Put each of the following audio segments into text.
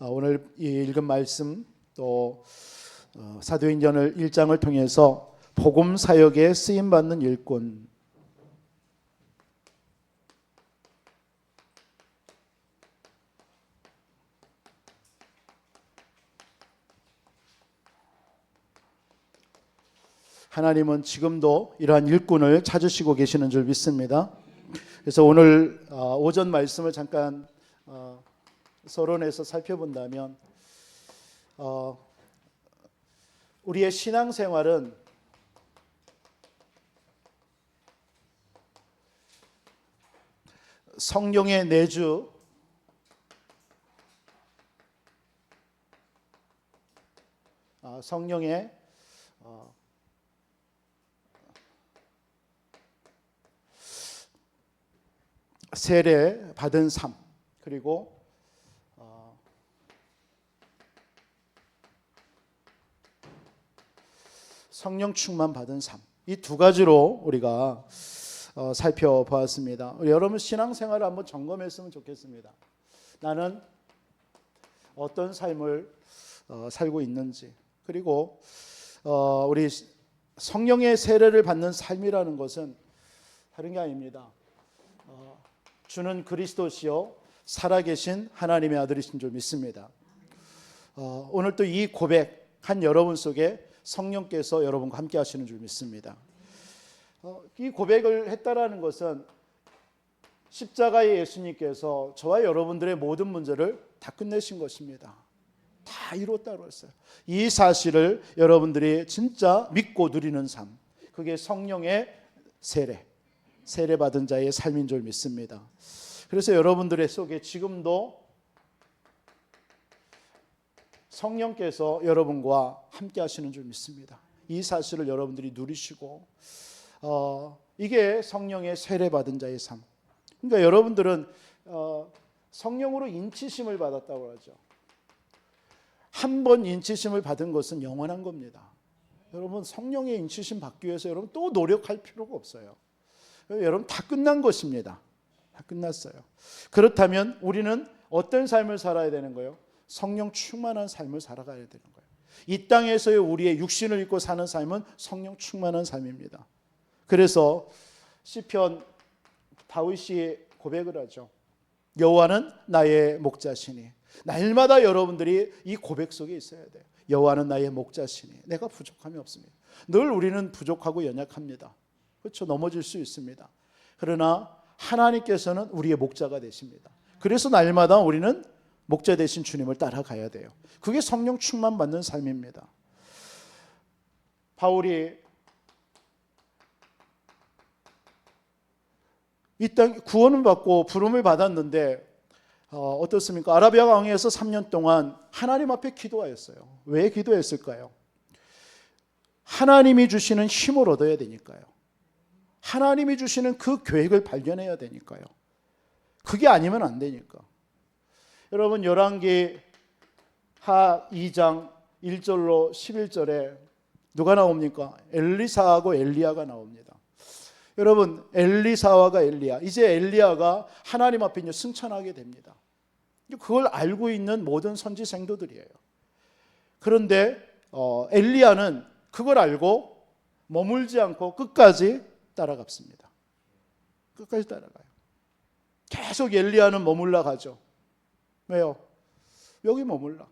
오늘 읽은 말씀 또 사도행전 1장을 통해서 복음 사역에 쓰임 받는 일꾼, 하나님은 지금도 이러한 일꾼을 찾으시고 계시는 줄 믿습니다. 그래서 오늘 오전 말씀을 잠깐 서론에서 살펴본다면 우리의 신앙생활은 성령의 내주, 성령의 세례 받은 삶, 그리고 성령 충만 받은 삶, 이 두 가지로 우리가 살펴보았습니다. 여러분 신앙생활을 한번 점검했으면 좋겠습니다. 나는 어떤 삶을 살고 있는지, 그리고 우리 성령의 세례를 받는 삶이라는 것은 다른 게 아닙니다. 주는 그리스도시요 살아계신 하나님의 아들이신 줄 믿습니다. 오늘 또 이 고백한 여러분 속에 성령께서 여러분과 함께 하시는 줄 믿습니다. 이 고백을 했다라는 것은 십자가의 예수님께서 저와 여러분들의 모든 문제를 다 끝내신 것입니다. 다 이뤘다고 했어요. 이 사실을 여러분들이 진짜 믿고 누리는 삶, 그게 성령의 세례 받은 자의 삶인 줄 믿습니다. 그래서 여러분들의 속에 지금도 성령께서 여러분과 함께 하시는 줄 믿습니다. 이 사실을 여러분들이 누리시고 이게 성령의 세례 받은 자의 삶. 그러니까 여러분들은 성령으로 인치심을 받았다고 하죠. 한 번 인치심을 받은 것은 영원한 겁니다. 여러분 성령의 인치심 받기 위해서 여러분 또 노력할 필요가 없어요. 여러분 다 끝난 것입니다. 다 끝났어요. 그렇다면 우리는 어떤 삶을 살아야 되는 거예요? 성령 충만한 삶을 살아가야 되는 거예요. 이 땅에서의 우리의 육신을 입고 사는 삶은 성령 충만한 삶입니다. 그래서 시편 다윗이 고백을 하죠. 여호와는 나의 목자시니. 날마다 여러분들이 이 고백 속에 있어야 돼요. 여호와는 나의 목자시니 내가 부족함이 없습니다. 늘 우리는 부족하고 연약합니다. 그렇죠. 넘어질 수 있습니다. 그러나 하나님께서는 우리의 목자가 되십니다. 그래서 날마다 우리는 목자 되신 주님을 따라가야 돼요. 그게 성령 충만 받는 삶입니다. 바울이 이 땅 구원을 받고 부름을 받았는데 어떻습니까? 아라비아 왕에서 3년 동안 하나님 앞에 기도하였어요. 왜 기도했을까요? 하나님이 주시는 힘을 얻어야 되니까요. 하나님이 주시는 그 계획을 발견해야 되니까요. 그게 아니면 안 되니까. 여러분 열왕기 하 2장 1절로 11절에 누가 나옵니까? 엘리사하고 엘리야가 나옵니다. 여러분 엘리사와가 엘리야, 이제 엘리야가 하나님 앞에 이제 승천하게 됩니다. 그걸 알고 있는 모든 선지 생도들이에요. 그런데 엘리야는 그걸 알고 머물지 않고 끝까지 따라갑니다. 끝까지 따라가요. 계속 엘리야는 머물러 가죠. 왜요? 여기 머물러.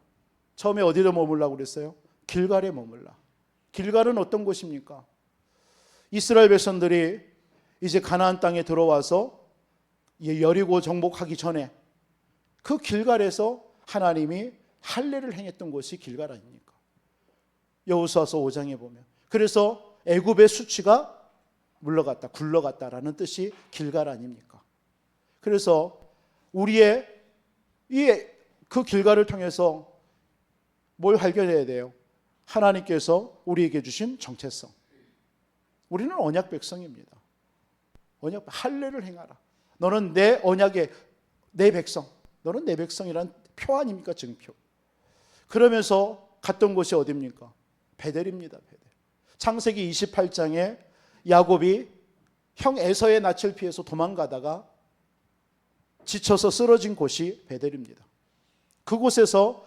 처음에 어디로 머물라고 그랬어요? 길갈에 머물러. 길갈은 어떤 곳입니까? 이스라엘 백성들이 이제 가나안 땅에 들어와서 여리고 정복하기 전에 그 길갈에서 하나님이 할례를 행했던 곳이 길갈 아닙니까? 여호수아서 5장에 보면. 그래서 애굽의 수치가 물러갔다, 굴러갔다라는 뜻이 길갈 아닙니까? 그래서 우리의 그 길갈을 통해서 뭘 발견해야 돼요? 하나님께서 우리에게 주신 정체성. 우리는 언약 백성입니다. 언약, 할례를 행하라. 너는 내 언약의 내 백성. 너는 내 백성이란 표 아닙니까? 증표. 그러면서 갔던 곳이 어디입니까? 베델입니다. 베델. 창세기 28장에 야곱이 형 에서의 낯을 피해서 도망가다가 지쳐서 쓰러진 곳이 베델입니다. 그곳에서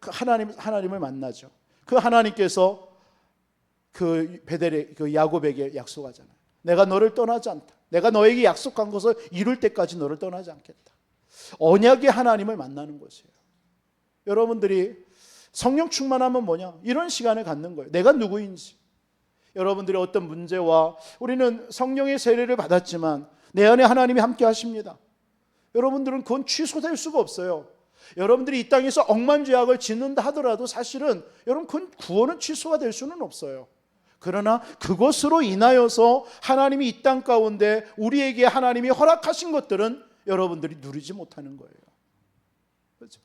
하나님을 만나죠. 그 하나님께서 그 베델의 그 야곱에게 약속하잖아요. 내가 너를 떠나지 않다. 내가 너에게 약속한 것을 이룰 때까지 너를 떠나지 않겠다. 언약의 하나님을 만나는 것이에요. 여러분들이 성령 충만하면 뭐냐? 이런 시간을 갖는 거예요. 내가 누구인지. 여러분들의 어떤 문제와 우리는 성령의 세례를 받았지만 내 안에 하나님이 함께 하십니다. 여러분들은 그건 취소될 수가 없어요. 여러분들이 이 땅에서 억만죄악을 짓는다 하더라도 사실은 여러분 그건 구원은 취소가 될 수는 없어요. 그러나 그것으로 인하여서 하나님이 이 땅 가운데 우리에게 하나님이 허락하신 것들은 여러분들이 누리지 못하는 거예요. 그렇죠?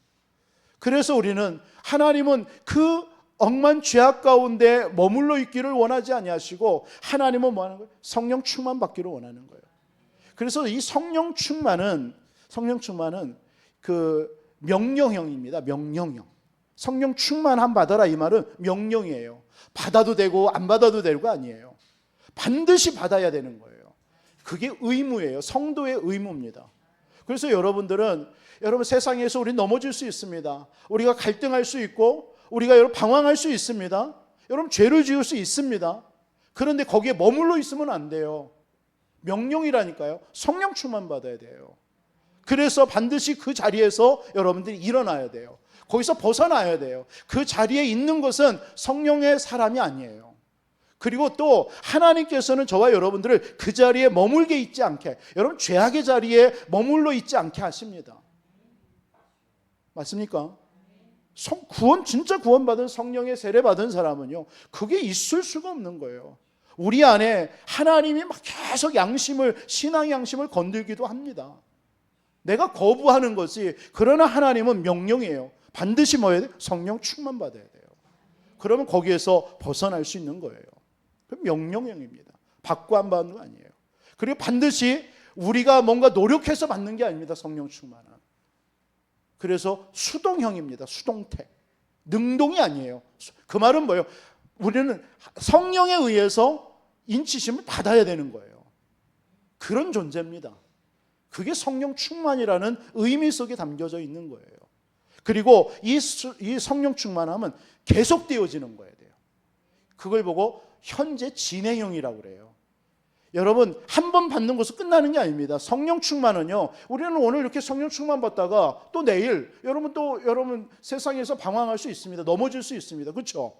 그래서 우리는 하나님은 그 억만 죄악 가운데 머물러 있기를 원하지 아니하시고 하나님은 뭐 하는 거예요? 성령 충만 받기를 원하는 거예요. 그래서 이 성령 충만은 그 명령형입니다. 명령형. 성령 충만함 받아라 이 말은 명령이에요. 받아도 되고 안 받아도 되고 아니에요. 반드시 받아야 되는 거예요. 그게 의무예요. 성도의 의무입니다. 그래서 여러분 세상에서 우리 넘어질 수 있습니다. 우리가 갈등할 수 있고 우리가 여러분 방황할 수 있습니다. 여러분 죄를 지을 수 있습니다. 그런데 거기에 머물러 있으면 안 돼요. 명령이라니까요. 성령 충만 받아야 돼요. 그래서 반드시 그 자리에서 여러분들이 일어나야 돼요. 거기서 벗어나야 돼요. 그 자리에 있는 것은 성령의 사람이 아니에요. 그리고 또 하나님께서는 저와 여러분들을 그 자리에 머물게 있지 않게, 여러분 죄악의 자리에 머물러 있지 않게 하십니다. 맞습니까? 진짜 구원받은 성령의 세례 받은 사람은요, 그게 있을 수가 없는 거예요. 우리 안에 하나님이 막 계속 신앙의 양심을 건들기도 합니다. 내가 거부하는 것이, 그러나 하나님은 명령이에요. 반드시 뭐 해야 돼요? 성령 충만 받아야 돼요. 그러면 거기에서 벗어날 수 있는 거예요. 명령형입니다. 받고 안 받는 거 아니에요. 그리고 반드시 우리가 뭔가 노력해서 받는 게 아닙니다. 성령 충만은. 그래서 수동형입니다. 수동태. 능동이 아니에요. 그 말은 뭐예요? 우리는 성령에 의해서 인치심을 받아야 되는 거예요. 그런 존재입니다. 그게 성령 충만이라는 의미 속에 담겨져 있는 거예요. 그리고 이 성령 충만함은 계속되어지는 거예요. 그걸 보고 현재 진행형이라고 그래요. 여러분 한 번 받는 것으로 끝나는 게 아닙니다. 성령 충만은요, 우리는 오늘 이렇게 성령 충만 받다가 또 내일 여러분 세상에서 방황할 수 있습니다. 넘어질 수 있습니다. 그렇죠?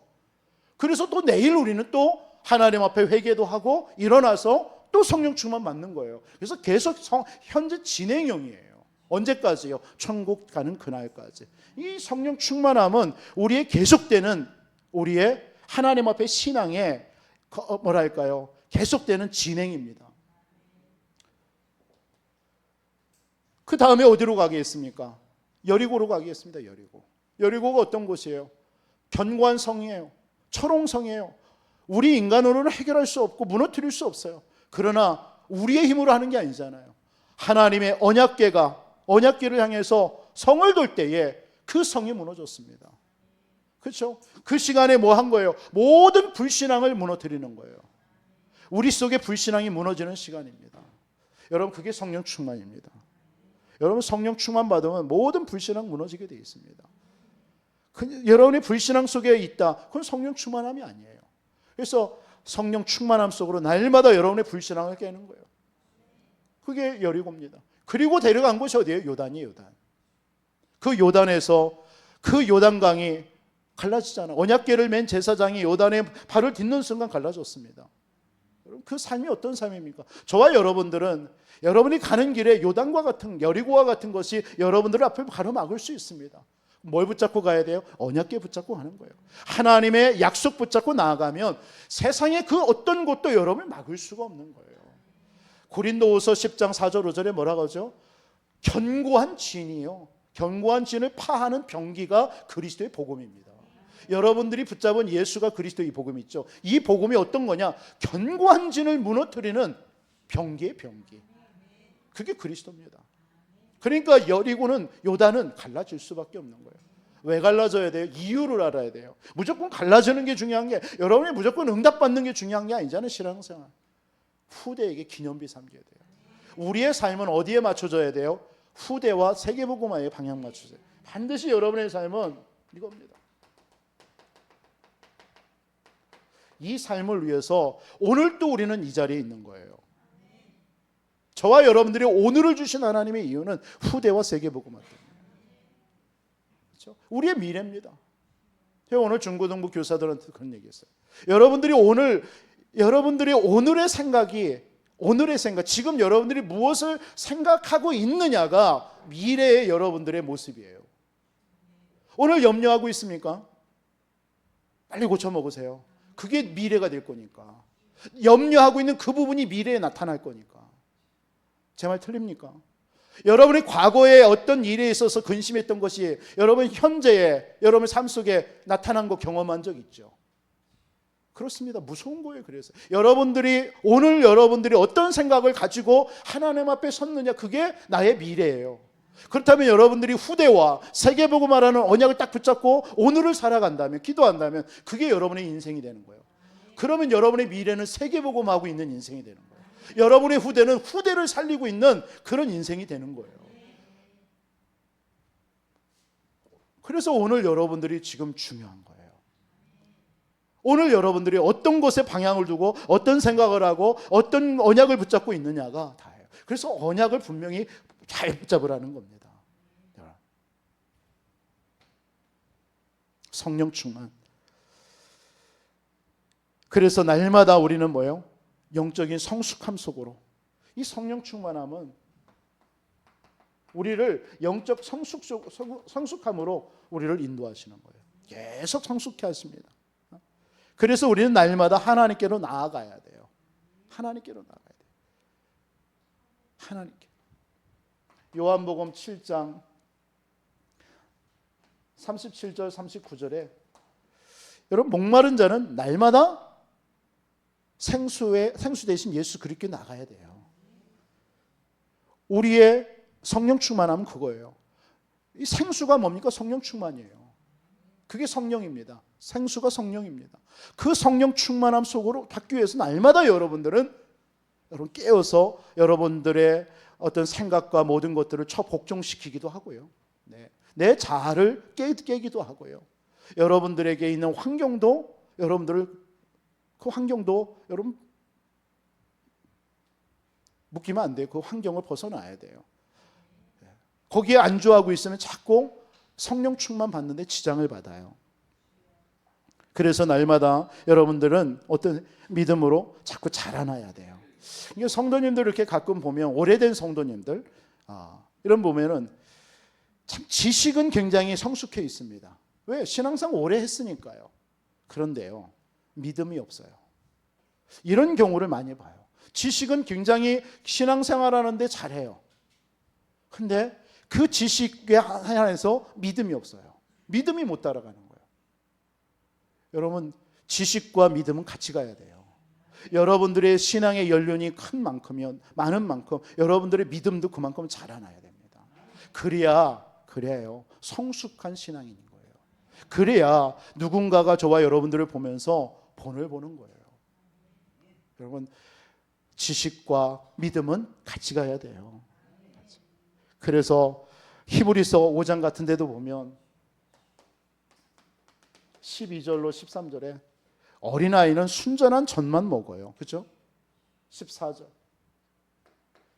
그래서 또 내일 우리는 또 하나님 앞에 회개도 하고 일어나서 또 성령 충만 받는 거예요. 그래서 계속 현재 진행형이에요. 언제까지요? 천국 가는 그날까지. 이 성령 충만함은 우리의 계속되는 우리의 하나님 앞에 신앙의 계속되는 진행입니다. 그 다음에 어디로 가겠습니까? 여리고로 가겠습니다. 여리고가 어떤 곳이에요? 견고한 성이에요. 철옹성이에요. 우리 인간으로는 해결할 수 없고 무너뜨릴 수 없어요. 그러나 우리의 힘으로 하는 게 아니잖아요. 하나님의 언약궤를 향해서 성을 돌 때에 그 성이 무너졌습니다. 그렇죠? 그 시간에 뭐 한 거예요? 모든 불신앙을 무너뜨리는 거예요. 우리 속에 불신앙이 무너지는 시간입니다. 여러분 그게 성령 충만입니다. 여러분 성령 충만 받으면 모든 불신앙 무너지게 되어 있습니다. 여러분이 불신앙 속에 있다, 그건 성령 충만함이 아니에요. 그래서 성령 충만함 속으로 날마다 여러분의 불신앙을 깨는 거예요. 그게 여리고입니다. 그리고 데려간 곳이 어디예요? 요단이에요. 요단. 그 요단에서 그 요단강이 갈라지잖아요. 언약궤를 맨 제사장이 요단에 발을 딛는 순간 갈라졌습니다. 여러분 그 삶이 어떤 삶입니까? 저와 여러분들은 여러분이 가는 길에 요단과 같은, 여리고와 같은 것이 여러분들 앞을 가로막을 수 있습니다. 뭘 붙잡고 가야 돼요? 언약궤 붙잡고 가는 거예요. 하나님의 약속 붙잡고 나아가면 세상의 그 어떤 것도 여러분을 막을 수가 없는 거예요. 고린도후서 10장 4절 5절에 뭐라고 하죠? 견고한 진이요, 견고한 진을 파하는 병기가 그리스도의 복음입니다. 여러분들이 붙잡은 예수가 그리스도의 복음이 있죠. 이 복음이 어떤 거냐? 견고한 진을 무너뜨리는 병기의 병기. 그게 그리스도입니다. 그러니까 여리고는, 요단은 갈라질 수밖에 없는 거예요. 왜 갈라져야 돼요? 이유를 알아야 돼요. 무조건 갈라지는 게 중요한 게, 여러분이 무조건 응답받는 게 중요한 게 아니잖아요. 신앙생활. 후대에게 기념비 삼겨야 돼요. 우리의 삶은 어디에 맞춰져야 돼요? 후대와 세계복음화에 방향 맞추세요. 반드시 여러분의 삶은 이겁니다. 이 삶을 위해서 오늘 또 우리는 이 자리에 있는 거예요. 저와 여러분들이 오늘을 주신 하나님의 이유는 후대와 세계복음화 때문에. 그렇죠? 우리의 미래입니다. 제가 오늘 중고등부 교사들한테 그런 얘기했어요. 여러분들이 오늘의 생각이, 지금 여러분들이 무엇을 생각하고 있느냐가 미래의 여러분들의 모습이에요. 오늘 염려하고 있습니까? 빨리 고쳐 먹으세요. 그게 미래가 될 거니까. 염려하고 있는 그 부분이 미래에 나타날 거니까. 제 말 틀립니까? 여러분이 과거에 어떤 일에 있어서 근심했던 것이 여러분 현재에, 여러분 삶 속에 나타난 거 경험한 적 있죠? 그렇습니다. 무서운 거예요. 그래서 오늘 여러분들이 어떤 생각을 가지고 하나님 앞에 섰느냐, 그게 나의 미래예요. 그렇다면 여러분들이 후대와 세계복음화라는 언약을 딱 붙잡고 오늘을 살아간다면, 기도한다면 그게 여러분의 인생이 되는 거예요. 그러면 여러분의 미래는 세계복음하고 있는 인생이 되는 거예요. 여러분의 후대는 후대를 살리고 있는 그런 인생이 되는 거예요. 그래서 오늘 여러분들이 지금 중요한 거예요. 오늘 여러분들이 어떤 것에 방향을 두고 어떤 생각을 하고 어떤 언약을 붙잡고 있느냐가 다예요. 그래서 언약을 분명히 잘 붙잡으라는 겁니다. 성령 충만. 그래서 날마다 우리는 뭐예요? 영적인 성숙함 속으로. 이 성령 충만함은 우리를 영적 성숙함으로 우리를 인도하시는 거예요. 계속 성숙해 하십니다. 그래서 우리는 날마다 하나님께로 나아가야 돼요. 하나님께로 나아가야 돼요. 하나님께. 요한복음 7장 37절 39절에 여러분, 목마른 자는 날마다 생수 대신 예수 그리스도께 나가야 돼요. 우리의 성령 충만함은 그거예요. 이 생수가 뭡니까? 성령 충만이에요. 그게 성령입니다. 생수가 성령입니다. 그 성령 충만함 속으로 닿기 위해서 날마다 여러분 깨어서 여러분들의 어떤 생각과 모든 것들을 복종시키기도 하고요. 내 자아를 깨기도 하고요. 여러분들에게 있는 환경도 여러분 묶이면 안 돼요. 그 환경을 벗어나야 돼요. 거기에 안주하고 있으면 자꾸 성령 충만 받는데 지장을 받아요. 그래서 날마다 여러분들은 어떤 믿음으로 자꾸 자라나야 돼요. 이게 성도님들 이렇게 가끔 보면, 오래된 성도님들 이런 보면은 참 지식은 굉장히 성숙해 있습니다. 왜? 신앙생활 오래 했으니까요. 그런데요, 믿음이 없어요. 이런 경우를 많이 봐요. 지식은 굉장히 신앙생활하는데 잘해요. 근데 그 지식에 한해서 믿음이 없어요. 믿음이 못 따라가는 거예요. 여러분, 지식과 믿음은 같이 가야 돼요. 여러분들의 신앙의 연륜이 많은 만큼 여러분들의 믿음도 그만큼 자라나야 됩니다. 그래야요 성숙한 신앙인 거예요. 그래야 누군가가 저와 여러분들을 보면서 본을 보는 거예요. 여러분, 지식과 믿음은 같이 가야 돼요. 그래서 히브리서 5장 같은 데도 보면 12절로 13절에 어린아이는 순전한 젖만 먹어요. 그렇죠? 14절.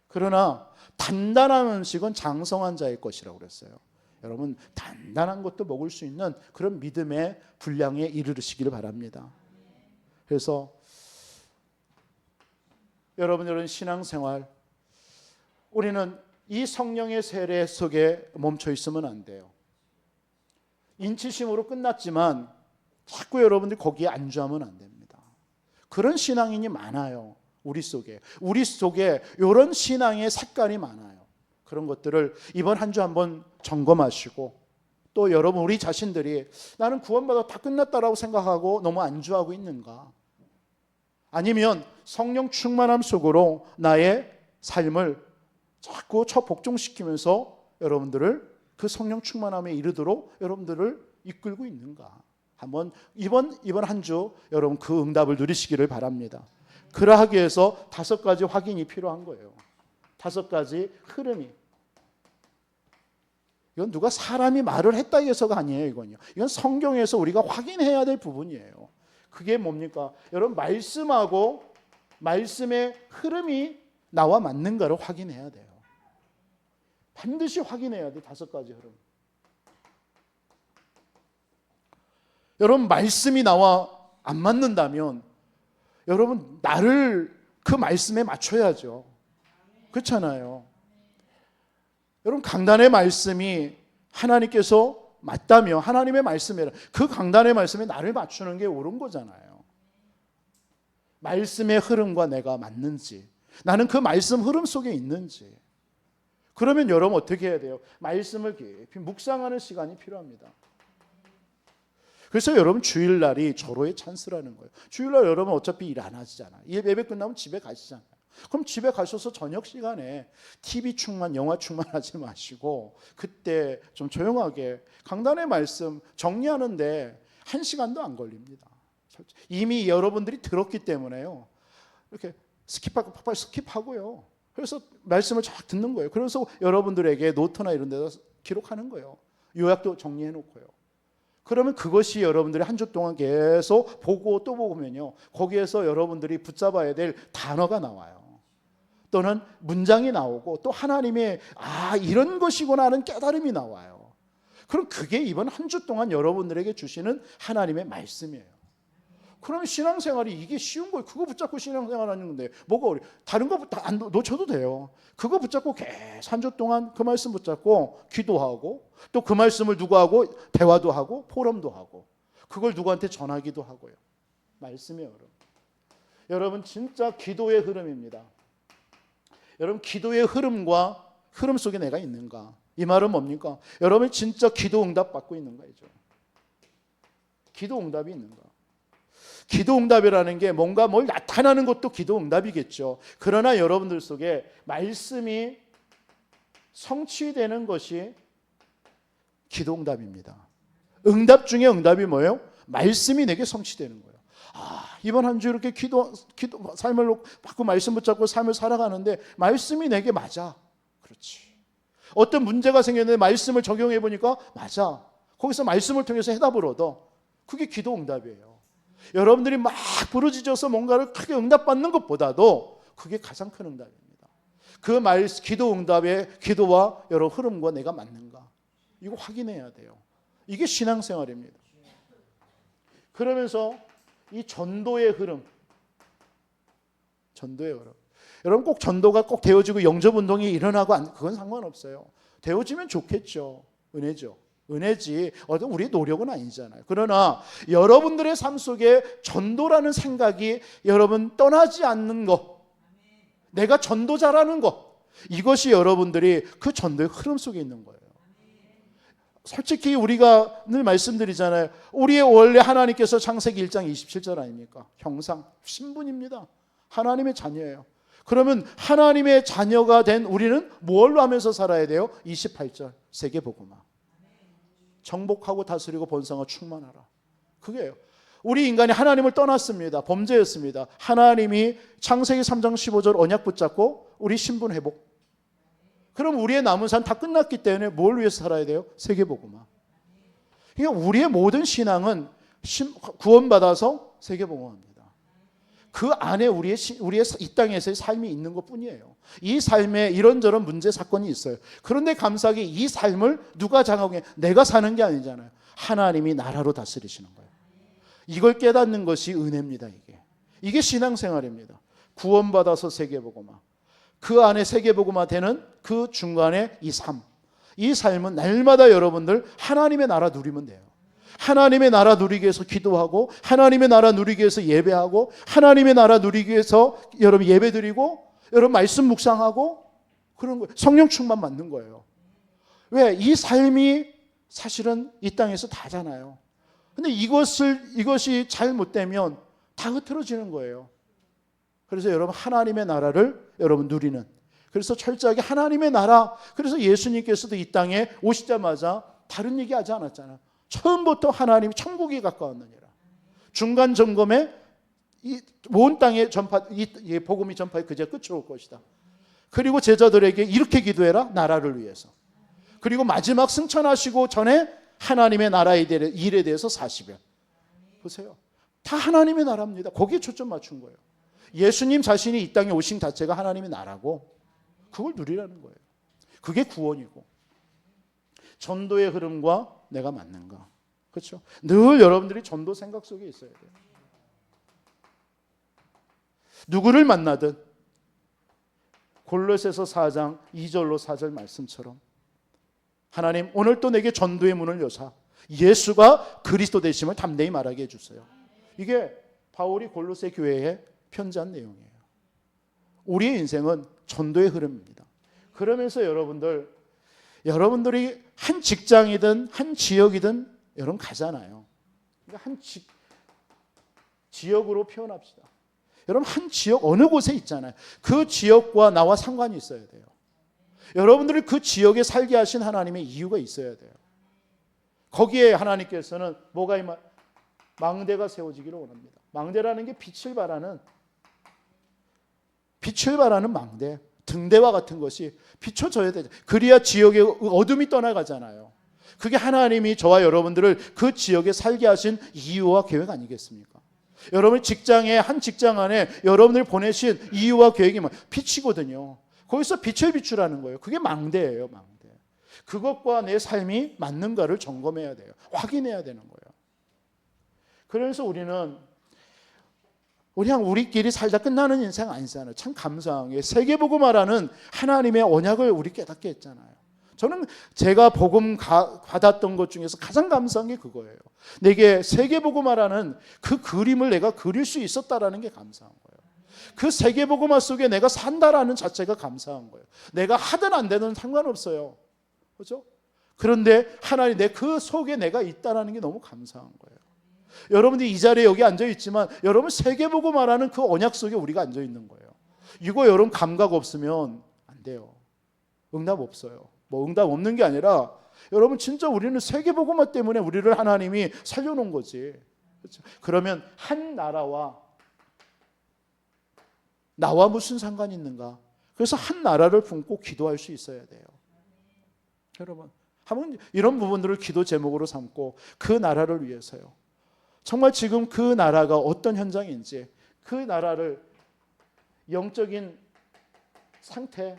그러나 단단한 음식은 장성한 자의 것이라고 그랬어요. 여러분, 단단한 것도 먹을 수 있는 그런 믿음의 분량에 이르시기를 바랍니다. 그래서 여러분 신앙생활, 우리는 이 성령의 세례 속에 멈춰 있으면 안 돼요. 인치심으로 끝났지만 자꾸 여러분들이 거기에 안주하면 안 됩니다. 그런 신앙인이 많아요. 우리 속에 이런 신앙의 색깔이 많아요. 그런 것들을 이번 한 주 한번 점검하시고, 또 여러분 우리 자신들이 나는 구원받아 다 끝났다라고 생각하고 너무 안주하고 있는가? 아니면 성령 충만함 속으로 나의 삶을 자꾸 복종시키면서 여러분들을 그 성령 충만함에 이르도록 여러분들을 이끌고 있는가? 한번 이번 한 주 여러분 그 응답을 누리시기를 바랍니다. 그러하기 위해서 5가지 확인이 필요한 거예요. 5가지 흐름이. 이건 누가 사람이 말을 했다 해서가 아니에요. 이건 성경에서 우리가 확인해야 될 부분이에요. 그게 뭡니까? 여러분, 말씀하고 말씀의 흐름이 나와 맞는가를 확인해야 돼요. 반드시 확인해야 돼. 5가지 흐름. 여러분, 말씀이 나와 안 맞는다면 여러분, 나를 그 말씀에 맞춰야죠. 그렇잖아요. 여러분, 강단의 말씀이 하나님께서 맞다면 하나님의 말씀이라 그 강단의 말씀에 나를 맞추는 게 옳은 거잖아요. 말씀의 흐름과 내가 맞는지, 나는 그 말씀 흐름 속에 있는지. 그러면 여러분 어떻게 해야 돼요? 말씀을 깊이 묵상하는 시간이 필요합니다. 그래서 여러분, 주일날이 절호의 찬스라는 거예요. 주일날 여러분 어차피 일 안 하시잖아요. 예배 끝나면 집에 가시잖아요. 그럼 집에 가셔서 저녁 시간에 TV 충만, 영화 충만하지 마시고 그때 좀 조용하게 강단의 말씀 정리하는데 1시간도 안 걸립니다. 이미 여러분들이 들었기 때문에요. 이렇게 스킵하고 팍팍 스킵하고요. 그래서 말씀을 쫙 듣는 거예요. 그래서 여러분들에게 노트나 이런 데다 기록하는 거예요. 요약도 정리해 놓고요. 그러면 그것이 여러분들이 한 주 동안 계속 보고 또 보면요, 거기에서 여러분들이 붙잡아야 될 단어가 나와요. 또는 문장이 나오고 또 하나님의 이런 것이구나 하는 깨달음이 나와요. 그럼 그게 이번 한 주 동안 여러분들에게 주시는 하나님의 말씀이에요. 그러면 신앙생활이 이게 쉬운 거예요. 그거 붙잡고 신앙생활 하는 건데 뭐가 어려워요? 다른 거 안 놓쳐도 돼요. 그거 붙잡고 계속 한 주 동안 그 말씀 붙잡고 기도하고 또 그 말씀을 누구하고 대화도 하고 포럼도 하고 그걸 누구한테 전하기도 하고요. 말씀이에요. 여러분 진짜 기도의 흐름입니다. 여러분, 기도의 흐름과 흐름 속에 내가 있는가? 이 말은 뭡니까? 여러분 진짜 기도 응답 받고 있는가? 기도 응답이 있는가? 기도 응답이라는 게 뭔가 뭘 나타나는 것도 기도 응답이겠죠. 그러나 여러분들 속에 말씀이 성취되는 것이 기도 응답입니다. 응답 중에 응답이 뭐예요? 말씀이 내게 성취되는 거예요. 이번 한 주 이렇게 기도 삶을 받고 말씀 붙잡고 삶을 살아가는데 말씀이 내게 맞아. 그렇지. 어떤 문제가 생겼는데 말씀을 적용해 보니까 맞아. 거기서 말씀을 통해서 해답을 얻어. 그게 기도 응답이에요. 여러분들이 막 부르짖어서 뭔가를 크게 응답받는 것보다도 그게 가장 큰 응답입니다. 그 기도 응답의 기도와 여러 흐름과 내가 맞는가? 이거 확인해야 돼요. 이게 신앙생활입니다. 그러면서 이 전도의 흐름, 여러분 꼭 전도가 꼭 되어지고 영접운동이 일어나고 그건 상관없어요. 되어지면 좋겠죠. 은혜죠. 은혜지 우리의 노력은 아니잖아요. 그러나 여러분들의 삶 속에 전도라는 생각이 여러분 떠나지 않는 것, 내가 전도자라는 것, 이것이 여러분들이 그 전도의 흐름 속에 있는 거예요. 솔직히 우리가 늘 말씀드리잖아요. 우리의 원래 하나님께서 창세기 1장 27절 아닙니까? 형상, 신분입니다. 하나님의 자녀예요. 그러면 하나님의 자녀가 된 우리는 뭘로 하면서 살아야 돼요? 28절 세계복음화. 정복하고 다스리고 번성하고 충만하라. 그게요. 우리 인간이 하나님을 떠났습니다. 범죄였습니다. 하나님이 창세기 3장 15절 언약 붙잡고 우리 신분 회복. 그럼 우리의 남은 삶 다 끝났기 때문에 뭘 위해서 살아야 돼요? 세계복음화. 그러니까 우리의 모든 신앙은 구원받아서 세계복음화입니다. 그 안에 우리의 이 땅에서의 삶이 있는 것뿐이에요. 이 삶에 이런저런 문제 사건이 있어요. 그런데 감사하게 이 삶을 누가 장하고 내가 사는 게 아니잖아요. 하나님이 나라로 다스리시는 거예요. 이걸 깨닫는 것이 은혜입니다. 이게 신앙생활입니다. 구원받아서 세계복음화. 그 안에 세계복음화 되는 그 중간에 이 삶은 날마다 여러분들 하나님의 나라 누리면 돼요. 하나님의 나라 누리기 위해서 기도하고 하나님의 나라 누리기 위해서 예배하고 하나님의 나라 누리기 위해서 여러분 예배드리고 여러분 말씀 묵상하고 그런 거예요. 성령 충만 받는 거예요. 왜? 이 삶이 사실은 이 땅에서 다잖아요. 근데 이것이 잘못되면 다 흐트러지는 거예요. 그래서 여러분 하나님의 나라를 여러분 누리는, 그래서 철저하게 하나님의 나라, 그래서 예수님께서도 이 땅에 오시자마자 다른 얘기 하지 않았잖아요. 처음부터 하나님 천국이 가까웠느니라. 중간 점검에 온 땅에 이 복음이 전파에 그제 끝이 올 것이다. 그리고 제자들에게 이렇게 기도해라. 나라를 위해서. 그리고 마지막 승천하시고 전에 하나님의 나라의 일에 대해서 40일. 보세요. 다 하나님의 나라입니다. 거기에 초점 맞춘 거예요. 예수님 자신이 이 땅에 오신 자체가 하나님의 나라고 그걸 누리라는 거예요. 그게 구원이고 전도의 흐름과 내가 맞는가. 그렇죠? 늘 여러분들이 전도 생각 속에 있어야 돼요. 누구를 만나든 골로새서 4장 2절로 4절 말씀처럼 하나님 오늘 또 내게 전도의 문을 여사 예수가 그리스도 되심을 담대히 말하게 해주세요. 이게 바울이 골로새 교회에 편지한 내용이에요. 우리의 인생은 전도의 흐름입니다. 그러면서 여러분들이 한 직장이든 한 지역이든 여러분 가잖아요. 그러니까 한 지역으로 표현합시다. 여러분 한 지역 어느 곳에 있잖아요. 그 지역과 나와 상관이 있어야 돼요. 여러분들이 그 지역에 살게 하신 하나님의 이유가 있어야 돼요. 거기에 하나님께서는 뭐가 망대가 세워지기를 원합니다. 망대라는 게 빛을 발하는 망대, 등대와 같은 것이 비춰져야 되죠. 그래야 지역의 어둠이 떠나가잖아요. 그게 하나님이 저와 여러분들을 그 지역에 살게 하신 이유와 계획 아니겠습니까? 여러분 직장에 한 직장 안에 여러분을 보내신 이유와 계획이 빛이거든요. 거기서 빛을 비추라는 거예요. 그게 망대예요, 망대. 그것과 내 삶이 맞는가를 점검해야 돼요. 확인해야 되는 거예요. 그래서 우리는 그냥 우리끼리 살다 끝나는 인생 아니잖아요. 참 감사한 게 세계복음화라는 하나님의 언약을 우리 깨닫게 했잖아요. 저는 제가 복음 받았던 것 중에서 가장 감사한 게 그거예요. 내게 세계복음화라는 그 그림을 내가 그릴 수 있었다라는 게 감사한 거예요. 그 세계복음화 속에 내가 산다라는 자체가 감사한 거예요. 내가 하든 안 되든 상관없어요. 그렇죠? 그런데 하나님 내 그 속에 내가 있다라는 게 너무 감사한 거예요. 여러분들이 이 자리에 여기 앉아 있지만 여러분 세계복음화라는 그 언약 속에 우리가 앉아 있는 거예요. 이거 여러분 감각 없으면 안 돼요. 응답 없어요. 뭐 응답 없는 게 아니라 여러분 진짜 우리는 세계복음화 때문에 우리를 하나님이 살려놓은 거지. 그렇죠? 그러면 한 나라와 나와 무슨 상관이 있는가? 그래서 한 나라를 품고 기도할 수 있어야 돼요. 여러분 한번 이런 부분들을 기도 제목으로 삼고 그 나라를 위해서요. 정말 지금 그 나라가 어떤 현장인지 그 나라를 영적인 상태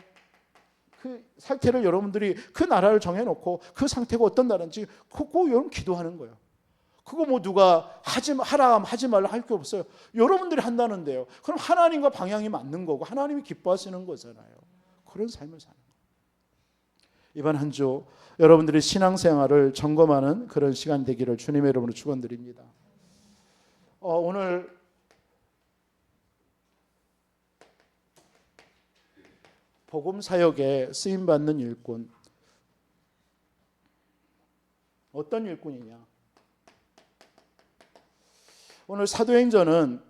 그 상태를 여러분들이 그 나라를 정해놓고 그 상태가 어떤 나라인지 그거 여러분 기도하는 거예요. 그거 뭐 누가 하라 하지 말라 할 게 없어요. 여러분들이 한다는데요. 그럼 하나님과 방향이 맞는 거고 하나님이 기뻐하시는 거잖아요. 그런 삶을 사는 거예요. 이번 한 주 여러분들의 신앙생활을 점검하는 그런 시간 되기를 주님의 이름으로 축원드립니다. 오늘 복음 사역에 쓰임 받는 일꾼 어떤 일꾼이냐? 오늘 사도행전은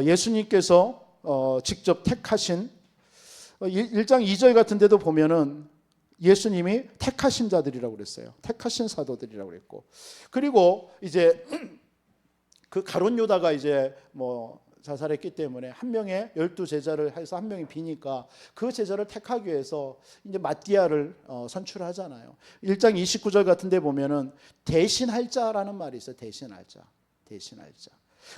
예수님께서 직접 택하신 1장 2절 같은 데도 보면은 예수님이 택하신 자들이라고 그랬어요. 택하신 사도들이라고 그랬고, 그리고 이제 그 가룟 유다가 이제 뭐 자살했기 때문에 한 명의 12제자를 해서 한 명이 비니까 그 제자를 택하기 위해서 이제 마띠아를 선출하잖아요. 1장 29절 같은 데 보면은 대신할 자라는 말이 있어요. 대신할 자.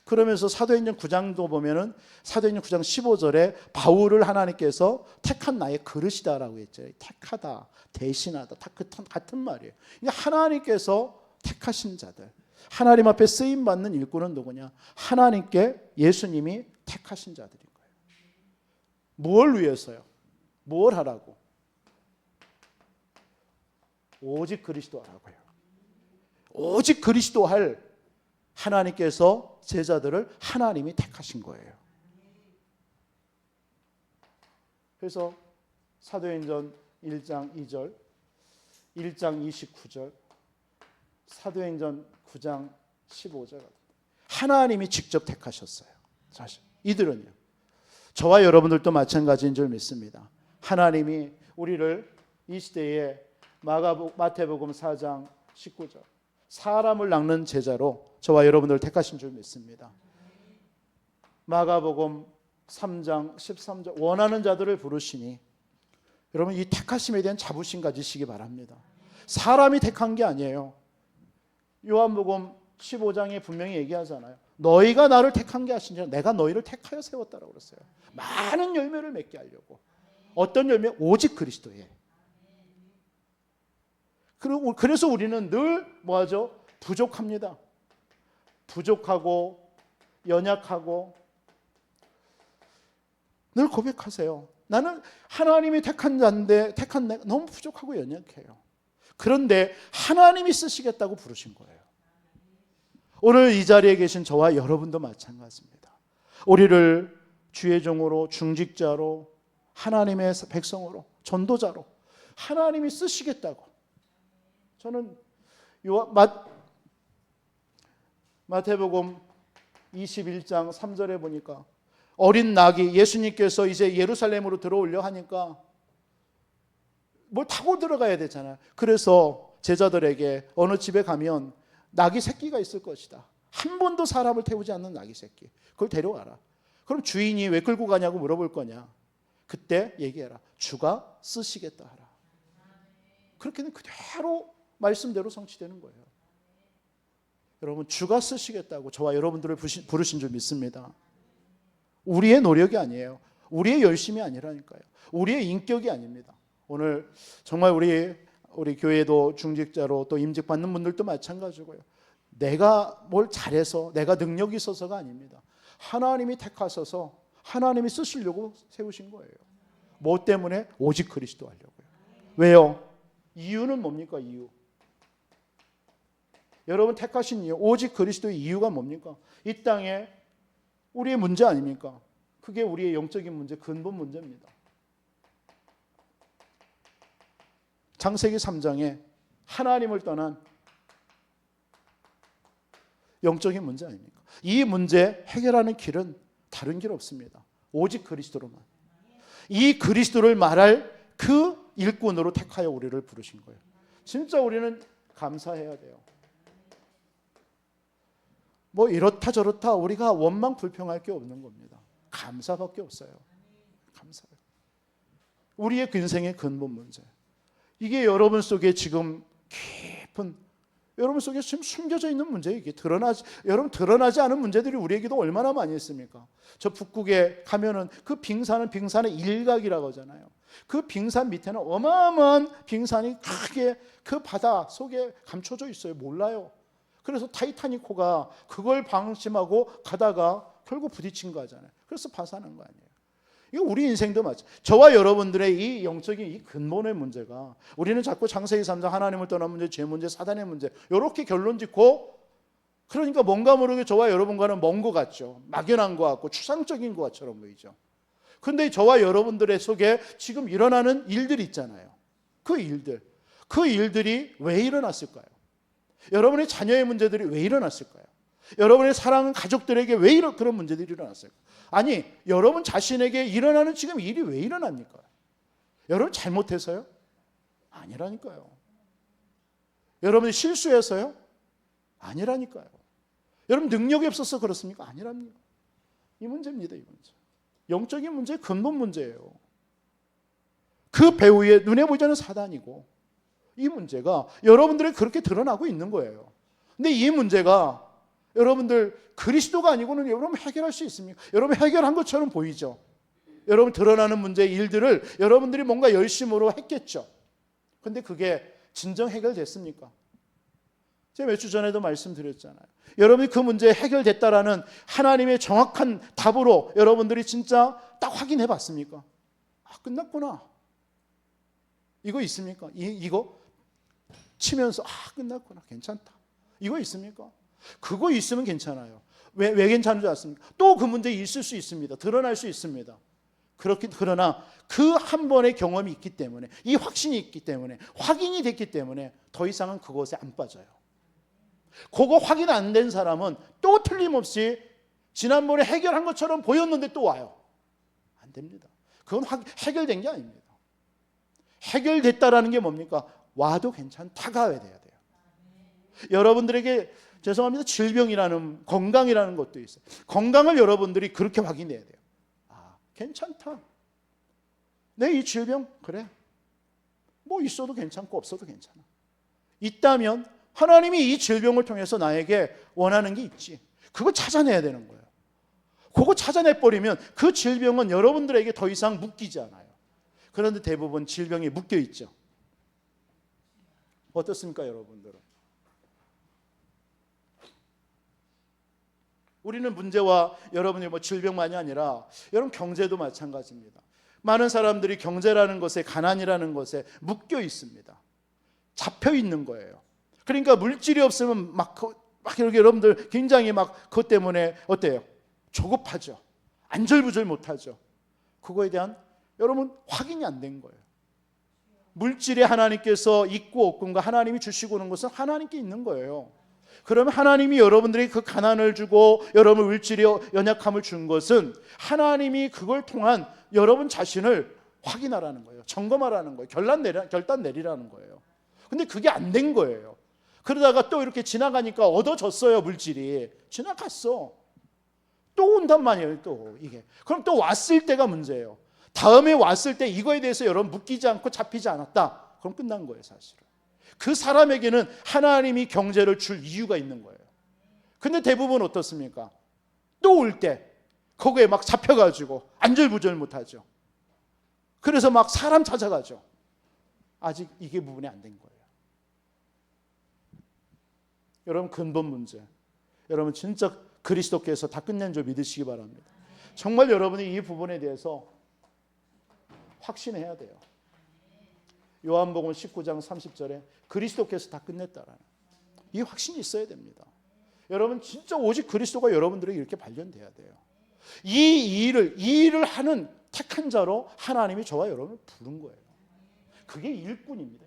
그러면서 사도행전 9장도 보면은 사도행전 9장 15절에 바울을 하나님께서 택한 나의 그릇이다라고 했죠. 택하다, 대신하다, 다 같은 말이에요. 하나님께서 택하신 자들, 하나님 앞에 쓰임 받는 일꾼은 누구냐? 하나님께 예수님이 택하신 자들인 거예요. 뭘 위해서요? 뭘 하라고? 오직 그리스도 하라고요. 오직 그리스도 할 하나님께서 제자들을 하나님이 택하신 거예요. 그래서 사도행전 1장 2절, 1장 29절, 사도행전 9장 15절 하나님이 직접 택하셨어요. 사실 이들은요. 저와 여러분들도 마찬가지인 줄 믿습니다. 하나님이 우리를 이 시대에 마태복음 4장 19절 사람을 낚는 제자로 저와 여러분들을 택하신 줄 믿습니다. 마가복음 3장 13절 원하는 자들을 부르시니 여러분 이 택하심에 대한 자부심 가지시기 바랍니다. 사람이 택한 게 아니에요. 요한복음 15장에 분명히 얘기하잖아요. 너희가 나를 택한 게 아니라 내가 너희를 택하여 세웠다라고 그랬어요. 많은 열매를 맺게 하려고. 어떤 열매? 오직 그리스도에. 그래서 우리는 늘 뭐하죠? 부족합니다. 부족하고 연약하고 늘 고백하세요. 나는 하나님이 택한 자인데 택한 내가 너무 부족하고 연약해요. 그런데 하나님이 쓰시겠다고 부르신 거예요. 오늘 이 자리에 계신 저와 여러분도 마찬가지입니다. 우리를 주의 종으로, 중직자로, 하나님의 백성으로, 전도자로 하나님이 쓰시겠다고. 저는 마태복음 21장 3절에 보니까 어린 낙이 예수님께서 이제 예루살렘으로 들어오려 하니까 뭘 타고 들어가야 되잖아요. 그래서 제자들에게 어느 집에 가면 낙이 새끼가 있을 것이다. 한 번도 사람을 태우지 않는 낙이 새끼. 그걸 데려와라. 그럼 주인이 왜 끌고 가냐고 물어볼 거냐. 그때 얘기해라. 주가 쓰시겠다 하라. 그렇게는 그대로 말씀대로 성취되는 거예요. 여러분 주가 쓰시겠다고 저와 여러분들을 부르신 줄 믿습니다. 우리의 노력이 아니에요. 우리의 열심이 아니라니까요. 우리의 인격이 아닙니다. 오늘 정말 우리 교회도 중직자로 또 임직받는 분들도 마찬가지고요. 내가 뭘 잘해서 내가 능력이 있어서가 아닙니다. 하나님이 택하셔서 하나님이 쓰시려고 세우신 거예요. 뭐 때문에? 오직 그리스도 하려고요. 왜요? 이유는 뭡니까? 이유. 여러분 택하신 이유, 오직 그리스도의 이유가 뭡니까? 이 땅에 우리의 문제 아닙니까? 그게 우리의 영적인 문제, 근본 문제입니다. 창세기 3장에 하나님을 떠난 영적인 문제 아닙니까? 이 문제 해결하는 길은 다른 길 없습니다. 오직 그리스도로만. 이 그리스도를 말할 그 일꾼으로 택하여 우리를 부르신 거예요. 진짜 우리는 감사해야 돼요. 뭐 이렇다 저렇다 우리가 원망 불평할 게 없는 겁니다. 감사밖에 없어요. 감사해요. 우리의 인생의 근본 문제. 이게 여러분 속에 지금 깊은 여러분 속에 지금 숨겨져 있는 문제예요. 이게 드러나지 않은 문제들이 우리에게도 얼마나 많이 있습니까? 저 북극에 가면은 그 빙산은 빙산의 일각이라고 하잖아요. 그 빙산 밑에는 어마어마한 빙산이 크게 그 바다 속에 감춰져 있어요. 몰라요. 그래서 타이타닉호가 그걸 방심하고 가다가 결국 부딪힌 거잖아요. 그래서 파산한 거 아니에요. 이거 우리 인생도 마찬가지. 저와 여러분들의 이 영적인 이 근본의 문제가 우리는 자꾸 창세기 3장 하나님을 떠난 문제, 죄 문제, 사단의 문제 이렇게 결론 짓고 그러니까 뭔가 모르게 저와 여러분과는 먼 것 같죠. 막연한 것 같고 추상적인 것처럼 보이죠. 그런데 저와 여러분들의 속에 지금 일어나는 일들이 있잖아요. 그 일들이 왜 일어났을까요? 여러분의 자녀의 문제들이 왜 일어났을까요? 여러분의 사랑하는 가족들에게 왜 그런 문제들이 일어났을까요? 아니, 여러분 자신에게 일어나는 지금 일이 왜 일어납니까? 여러분 잘못해서요? 아니라니까요. 여러분이 실수해서요? 아니라니까요. 여러분 능력이 없어서 그렇습니까? 아니랍니다. 이 문제입니다. 이 문제. 영적인 문제의 근본 문제예요. 그 배후에 눈에 보이지 않는 사단이고 이 문제가 여러분들이 그렇게 드러나고 있는 거예요. 근데 이 문제가 여러분들 그리스도가 아니고는 여러분 해결할 수 있습니까? 여러분 해결한 것처럼 보이죠. 여러분 드러나는 문제의 일들을 여러분들이 뭔가 열심으로 했겠죠. 근데 그게 진정 해결됐습니까? 제가 몇 주 전에도 말씀드렸잖아요. 여러분이 그 문제 해결됐다라는 하나님의 정확한 답으로 여러분들이 진짜 딱 확인해 봤습니까? 아, 끝났구나. 이거 있습니까? 이거 치면서 끝났구나. 괜찮다. 이거 있습니까? 그거 있으면 괜찮아요. 왜 괜찮은지 아십니까? 또 그 문제 있을 수 있습니다. 드러날 수 있습니다. 그러나 그 한 번의 경험이 있기 때문에 이 확신이 있기 때문에 확인이 됐기 때문에 더 이상은 그것에 안 빠져요. 그거 확인 안 된 사람은 또 틀림없이 지난번에 해결한 것처럼 보였는데 또 와요. 안 됩니다. 그건 해결된 게 아닙니다. 해결됐다라는 게 뭡니까? 와도 괜찮다가 돼야 돼요. 여러분들에게 죄송합니다. 질병이라는 건강이라는 것도 있어요. 건강을 여러분들이 그렇게 확인해야 돼요. 아, 괜찮다. 내 이 질병 그래 뭐 있어도 괜찮고 없어도 괜찮아. 있다면 하나님이 이 질병을 통해서 나에게 원하는 게 있지. 그걸 찾아내야 되는 거예요. 그거 찾아내버리면 그 질병은 여러분들에게 더 이상 묶이지 않아요. 그런데 대부분 질병이 묶여 있죠. 어떻습니까, 여러분들은? 우리는 문제와 여러분이 뭐 질병만이 아니라 여러분 경제도 마찬가지입니다. 많은 사람들이 경제라는 것에, 가난이라는 것에 묶여 있습니다. 잡혀 있는 거예요. 그러니까 물질이 없으면 막 이렇게 여러분들 굉장히 막 그것 때문에 어때요? 조급하죠. 안절부절 못하죠. 그거에 대한 여러분 확인이 안 된 거예요. 물질에 하나님께서 있고 없고가 하나님이 주시고 오는 것은 하나님께 있는 거예요. 그러면 하나님이 여러분들에게 그 가난을 주고 여러분 물질의 연약함을 준 것은 하나님이 그걸 통한 여러분 자신을 확인하라는 거예요. 점검하라는 거예요. 결단 내리라는 거예요. 근데 그게 안 된 거예요. 그러다가 또 이렇게 지나가니까 얻어졌어요. 물질이 지나갔어. 또 온단 말이에요. 또 이게 그럼 또 왔을 때가 문제예요. 다음에 왔을 때 이거에 대해서 여러분 묶이지 않고 잡히지 않았다. 그럼 끝난 거예요. 사실은 그 사람에게는 하나님이 경제를 줄 이유가 있는 거예요. 근데 대부분 어떻습니까? 또 올 때 거기에 막 잡혀가지고 안절부절 못하죠. 그래서 막 사람 찾아가죠. 아직 이게 부분이 안 된 거예요. 여러분 근본 문제, 여러분 진짜 그리스도께서 다 끝낸 줄 믿으시기 바랍니다. 정말 여러분이 이 부분에 대해서 확신해야 돼요. 요한복음 19장 30절에 그리스도께서 다 끝냈다라는 이 확신이 있어야 됩니다. 여러분 진짜 오직 그리스도가 여러분들에게 이렇게 발견돼야 돼요. 이 일을 하는 택한 자로 하나님이 저와 여러분을 부른 거예요. 그게 일꾼입니다.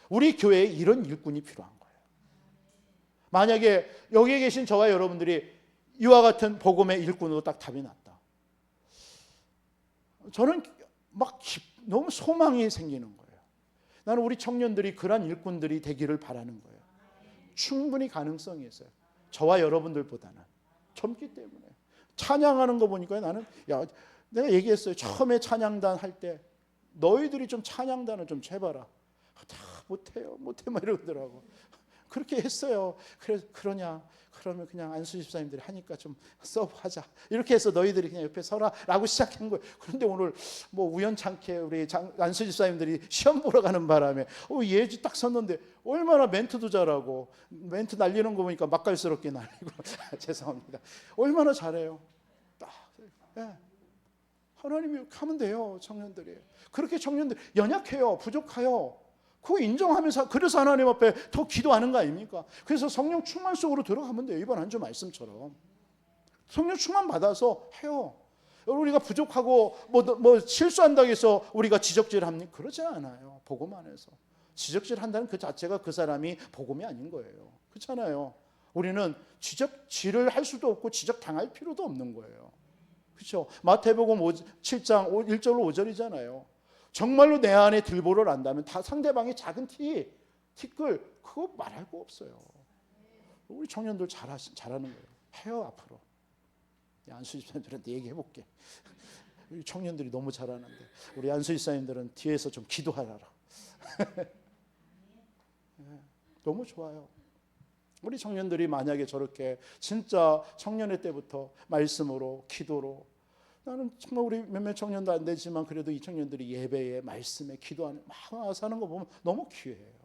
우리 교회에 이런 일꾼이 필요한 거예요. 만약에 여기에 계신 저와 여러분들이 이와 같은 복음의 일꾼으로 딱 답이 났다. 저는 막 너무 소망이 생기는 거예요. 나는 우리 청년들이 그런 일꾼들이 되기를 바라는 거예요. 충분히 가능성이 있어요. 저와 여러분들보다는 젊기 때문에. 찬양하는 거 보니까 나는 내가 얘기했어요. 처음에 찬양단 할 때 너희들이 좀 찬양단을 좀 해봐라. 다 못해요. 못해 막 이러더라고. 그렇게 했어요. 그러냐? 그러면 그냥 안수 집사님들이 하니까 좀 서브하자. 이렇게 해서 너희들이 그냥 옆에 서라라고 시작한 거예요. 그런데 오늘 뭐 우연찮게 우리 안수 집사님들이 시험 보러 가는 바람에 예지 딱 섰는데 얼마나 멘트도 잘하고 멘트 날리는 거 보니까 맛깔스럽게 날리고 죄송합니다. 얼마나 잘해요. 네. 하나님이 하면 돼요. 청년들이. 그렇게 청년들 연약해요. 부족해요. 그거 인정하면서 그래서 하나님 앞에 더 기도하는 거 아닙니까? 그래서 성령 충만 속으로 들어가면 돼요. 이번 한 주 말씀처럼 성령 충만 받아서 해요. 우리가 부족하고 뭐 실수한다고 해서 우리가 지적질합니까? 그러지 않아요. 복음 안에서 지적질한다는 그 자체가 그 사람이 복음이 아닌 거예요. 그렇잖아요. 우리는 지적질을 할 수도 없고 지적당할 필요도 없는 거예요. 그렇죠? 마태복음 7장 1절로 5절이잖아요. 정말로 내 안에 들보를 안다면 다 상대방이 작은 티끌 그거 말할 거 없어요. 우리 청년들 잘하는 거예요. 해요 앞으로. 안수 집사님들한테 얘기해볼게. 우리 청년들이 너무 잘하는데 우리 안수 집사님들은 뒤에서 좀 기도하라. 너무 좋아요. 우리 청년들이 만약에 저렇게 진짜 청년의 때부터 말씀으로 기도로 나는 정말 우리 몇몇 청년도 안 되지만 그래도 이 청년들이 예배에 말씀에 기도하는 막 사는 거 보면 너무 귀해요.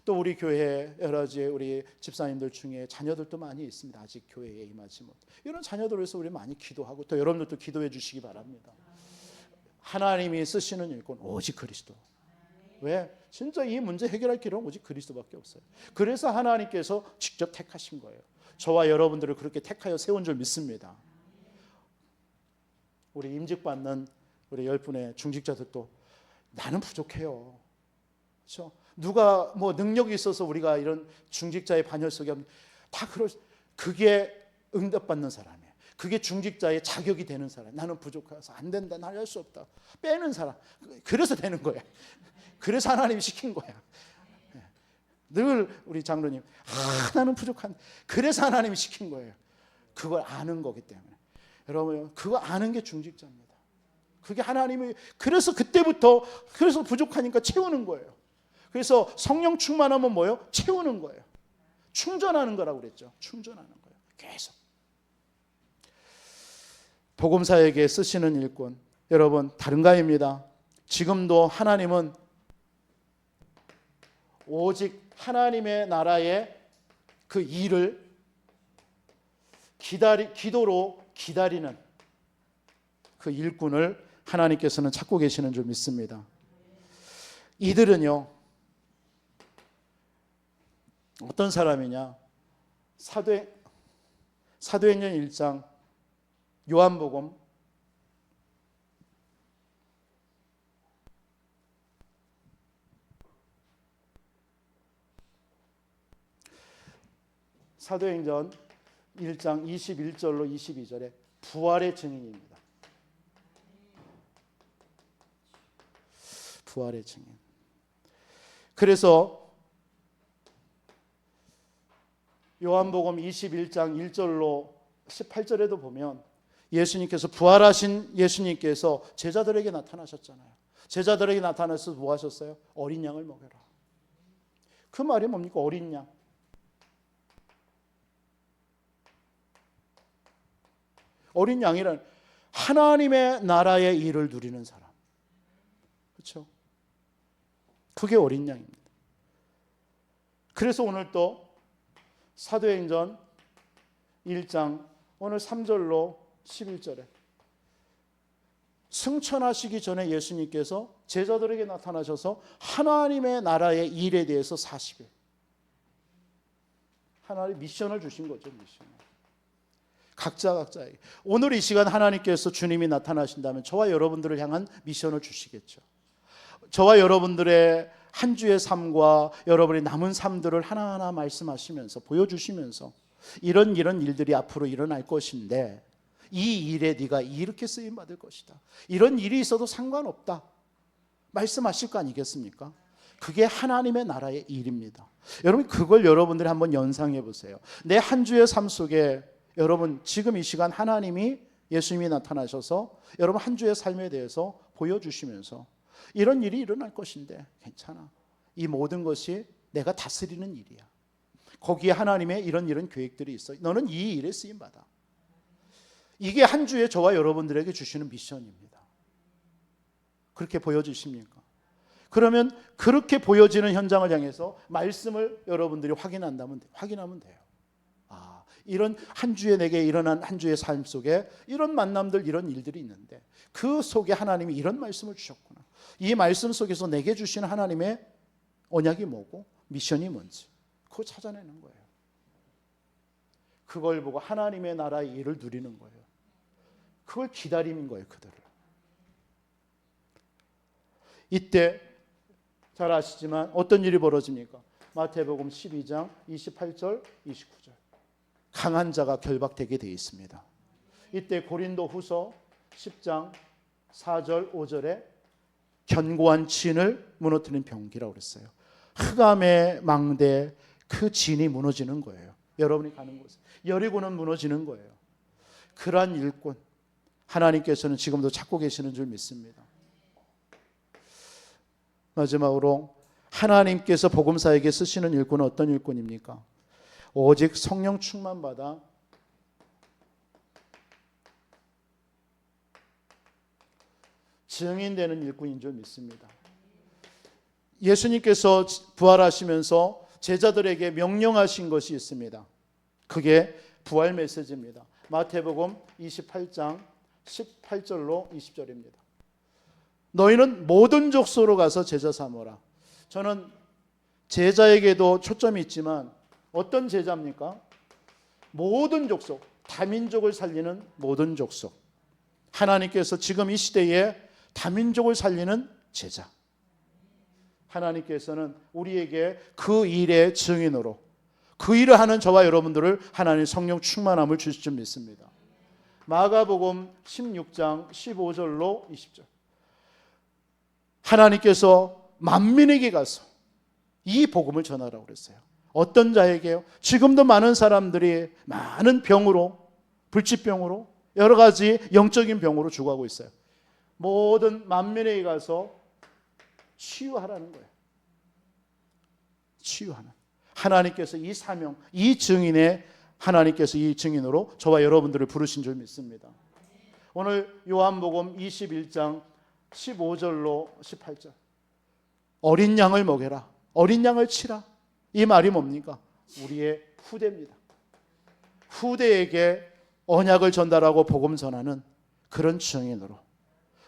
또 우리 교회 여러 가지 우리 집사님들 중에 자녀들도 많이 있습니다. 아직 교회에 임하지 못. 이런 자녀들을 위해서 우리 많이 기도하고 또 여러분들도 기도해 주시기 바랍니다. 하나님이 쓰시는 일꾼 오직 그리스도. 왜? 진짜 이 문제 해결할 길은 오직 그리스도밖에 없어요. 그래서 하나님께서 직접 택하신 거예요. 저와 여러분들을 그렇게 택하여 세운 줄 믿습니다. 우리 임직받는 우리 10분의 중직자들도 나는 부족해요. 그렇죠? 누가 뭐 능력이 있어서 우리가 이런 중직자의 반열 속에 다 그게 응답받는 사람이에요. 그게 중직자의 자격이 되는 사람. 나는 부족해서 안 된다. 나 할 수 없다. 빼는 사람. 그래서 되는 거야. 그래서 하나님이 시킨 거야. 늘 우리 장로님 나는 부족한. 그래서 하나님이 시킨 거예요. 그걸 아는 거기 때문에. 여러분 그거 아는 게 중직자입니다. 그게 하나님이 그래서 그때부터 그래서 부족하니까 채우는 거예요. 그래서 성령 충만하면 뭐예요? 채우는 거예요. 충전하는 거라고 그랬죠. 충전하는 거예요. 계속. 복음사에게 쓰시는 일꾼 여러분 다른가입니다. 지금도 하나님은 오직 하나님의 나라의 그 일을 기도로 기다리는 그 일꾼을 하나님께서는 찾고 계시는 줄 믿습니다. 이들은요 어떤 사람이냐? 사도행전 1장 요한복음 1장 21절로 22절에 부활의 증인입니다. 부활의 증인. 그래서 요한복음 21장 1절로 18절에도 보면 예수님께서 부활하신 예수님께서 제자들에게 나타나셨잖아요. 제자들에게 나타나서 뭐 하셨어요? 어린 양을 먹여라. 그 말이 뭡니까? 어린 양. 어린 양이란 하나님의 나라의 일을 누리는 사람. 그렇죠? 그게 어린 양입니다. 그래서 오늘 또 사도행전 1장 오늘 3절로 11절에 승천하시기 전에 예수님께서 제자들에게 나타나셔서 하나님의 나라의 일에 대해서 40일 하나님의 미션을 주신 거죠. 미션. 각자에게. 오늘 이 시간 하나님께서 주님이 나타나신다면 저와 여러분들을 향한 미션을 주시겠죠. 저와 여러분들의 한 주의 삶과 여러분의 남은 삶들을 하나하나 말씀하시면서 보여주시면서 이런 일들이 앞으로 일어날 것인데 이 일에 네가 이렇게 쓰임받을 것이다. 이런 일이 있어도 상관없다. 말씀하실 거 아니겠습니까? 그게 하나님의 나라의 일입니다. 여러분 그걸 여러분들이 한번 연상해 보세요. 내 한 주의 삶 속에 여러분 지금 이 시간 하나님이 예수님이 나타나셔서 여러분 한 주의 삶에 대해서 보여주시면서 이런 일이 일어날 것인데 괜찮아. 이 모든 것이 내가 다스리는 일이야. 거기에 하나님의 이런 계획들이 있어. 너는 이 일에 쓰임받아. 이게 한 주에 저와 여러분들에게 주시는 미션입니다. 그렇게 보여주십니까? 그러면 그렇게 보여지는 현장을 향해서 말씀을 여러분들이 확인하면 돼요. 이런 한 주에 내게 일어난 한 주의 삶 속에 이런 만남들 이런 일들이 있는데 그 속에 하나님이 이런 말씀을 주셨구나. 이 말씀 속에서 내게 주시는 하나님의 언약이 뭐고 미션이 뭔지 그거 찾아내는 거예요. 그걸 보고 하나님의 나라의 일을 누리는 거예요. 그걸 기다리는 거예요. 그들을. 이때 잘 아시지만 어떤 일이 벌어집니까? 마태복음 12장 28절 29절 강한 자가 결박되게 되어 있습니다. 이때 고린도 후서 10장 4절 5절에 견고한 진을 무너뜨리는 병기라고 그랬어요. 흑암의 망대 그 진이 무너지는 거예요. 여러분이 가는 곳에 여리고는 무너지는 거예요. 그러한 일꾼 하나님께서는 지금도 찾고 계시는 줄 믿습니다. 마지막으로 하나님께서 복음사에게 쓰시는 일꾼은 어떤 일꾼입니까? 오직 성령 충만 받아 증인되는 일꾼인 줄 믿습니다. 예수님께서 부활하시면서 제자들에게 명령하신 것이 있습니다. 그게 부활 메시지입니다. 마태복음 28장 18절로 20절입니다. 너희는 모든 족속으로 가서 제자 삼으라. 저는 제자에게도 초점이 있지만 어떤 제자입니까? 모든 족속, 다민족을 살리는 모든 족속. 하나님께서 지금 이 시대에 다민족을 살리는 제자. 하나님께서는 우리에게 그 일의 증인으로 그 일을 하는 저와 여러분들을 하나님 성령 충만함을 주실 줄 믿습니다. 마가복음 16장 15절로 20절. 하나님께서 만민에게 가서 이 복음을 전하라고 그랬어요. 어떤 자에게요? 지금도 많은 사람들이 많은 병으로 불치병으로 여러 가지 영적인 병으로 죽어가고 있어요. 모든 만민에게 가서 치유하라는 거예요. 치유하는. 하나님께서 이 사명, 이 증인의 하나님께서 이 증인으로 저와 여러분들을 부르신 줄 믿습니다. 오늘 요한복음 21장 15절로 18절. 어린 양을 먹여라. 어린 양을 치라. 이 말이 뭡니까? 우리의 후대입니다. 후대에게 언약을 전달하고 복음 전하는 그런 증인으로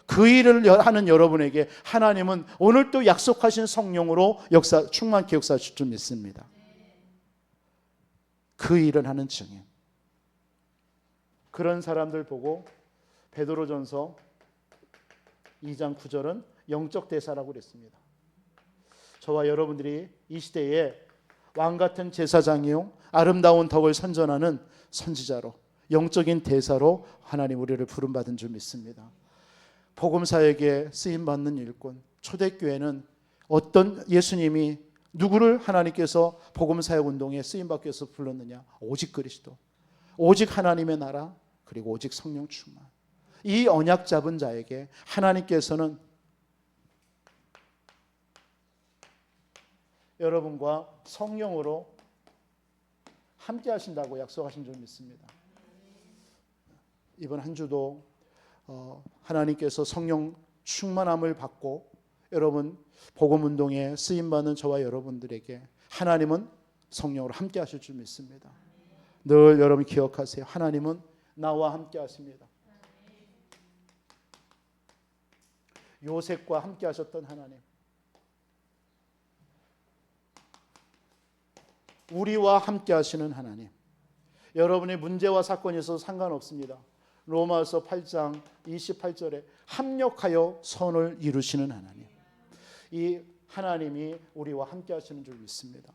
그 일을 하는 여러분에게 하나님은 오늘 또 약속하신 성령으로 충만케 역사하실 줄 믿습니다. 그 일을 하는 증인. 그런 사람들 보고 베드로전서 2장 9절은 영적 대사라고 그랬습니다. 저와 여러분들이 이 시대에 왕같은 제사장이요 아름다운 덕을 선전하는 선지자로 영적인 대사로 하나님 우리를 부름받은 줄 믿습니다. 복음사역에 쓰임받는 일꾼, 초대교회는 어떤 예수님이 누구를 하나님께서 복음사역 운동에 쓰임받기 위해서 불렀느냐? 오직 그리스도, 오직 하나님의 나라, 그리고 오직 성령 충만. 이 언약 잡은 자에게 하나님께서는 여러분과 성령으로 함께 하신다고 약속하신 줄 믿습니다. 이번 한 주도 하나님께서 성령 충만함을 받고 여러분 복음운동에 쓰임받는 저와 여러분들에게 하나님은 성령으로 함께 하실 줄 믿습니다. 늘 여러분 기억하세요. 하나님은 나와 함께 하십니다. 요셉과 함께 하셨던 하나님, 우리와 함께 하시는 하나님. 여러분의 문제와 사건이 있어서 상관없습니다. 로마서 8장 28절에 합력하여 선을 이루시는 하나님. 이 하나님이 우리와 함께 하시는 줄 믿습니다.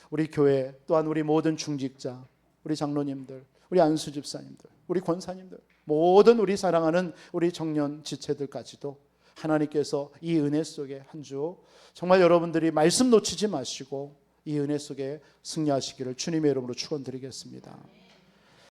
우리 교회 또한 우리 모든 중직자, 우리 장로님들, 우리 안수 집사님들, 우리 권사님들, 모든 우리 사랑하는 우리 청년 지체들까지도 하나님께서 이 은혜 속에 한 주 정말 여러분들이 말씀 놓치지 마시고 이 은혜 속에 승리하시기를 주님의 이름으로 축원드리겠습니다.